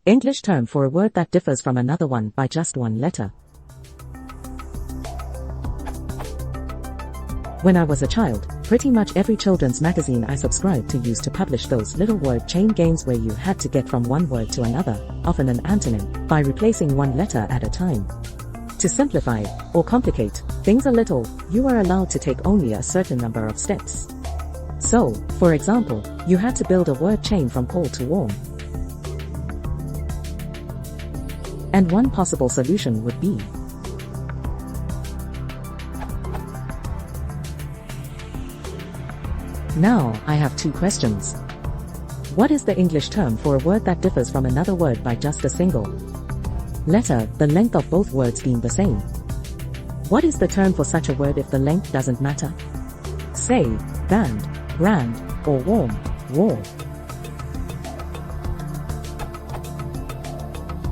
English term for a word that differs from another one by just one letter. When I was a child, pretty much every children's magazine I subscribed to used to publish those little word chain games where you had to get from one word to another, often an antonym, by replacing one letter at a time. To simplify, or complicate, things a little, you are allowed to take only a certain number of steps. So, for example, you had to build a word chain from cold to warm. And one possible solution would be Now, I have two questions. What is the English term for a word that differs from another word by just a single letter, the length of both words being the same? What is the term for such a word if the length doesn't matter? Say, band, brand, or warm, war.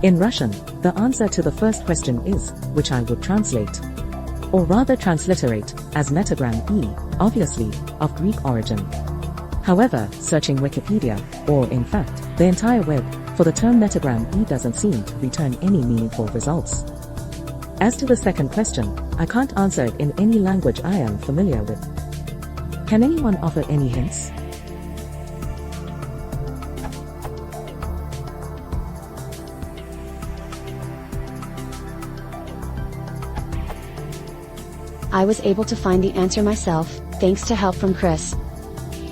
In Russian, the answer to the first question is, which I would translate, or rather transliterate, as metagram E, obviously, of Greek origin. However, searching Wikipedia, or in fact, the entire web, for the term metagram E doesn't seem to return any meaningful results. As to the second question, I can't answer it in any language I am familiar with. Can anyone offer any hints? I was able to find the answer myself, thanks to help from Chris.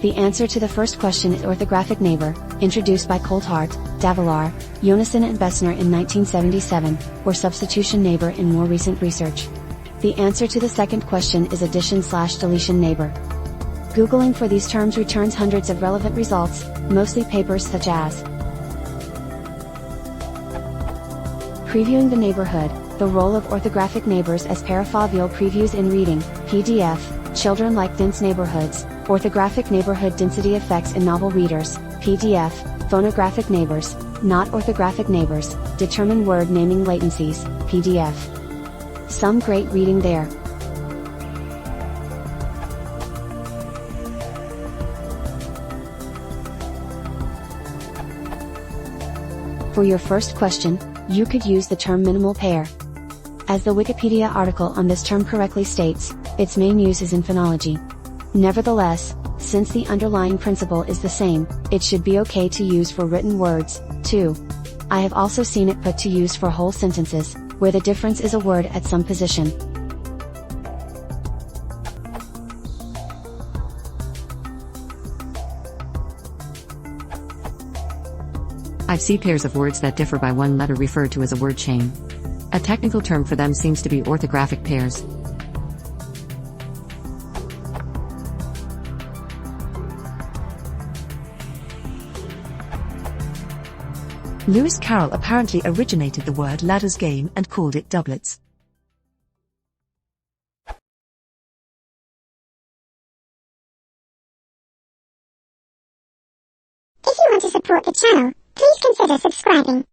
The answer to the first question is orthographic neighbor, introduced by Coulthard, Davalar, Jonassen and Bessner in 1977, or substitution neighbor in more recent research. The answer to the second question is addition/deletion neighbor. Googling for these terms returns hundreds of relevant results, mostly papers such as Previewing the Neighborhood, the role of orthographic neighbors as parafoveal previews in reading, PDF, Children like dense neighborhoods, orthographic neighborhood density effects in novel readers, PDF, phonographic neighbors, not orthographic neighbors, determine word naming latencies, PDF. Some great reading there. For your first question, you could use the term minimal pair. As the Wikipedia article on this term correctly states, its main use is in phonology. Nevertheless, since the underlying principle is the same, it should be okay to use for written words, too. I have also seen it put to use for whole sentences, where the difference is a word at some position. I've seen pairs of words that differ by one letter referred to as a word chain. A technical term for them seems to be orthographic pairs. Lewis Carroll apparently originated the word ladder's game and called it doublets. If you want to support the channel, please consider subscribing.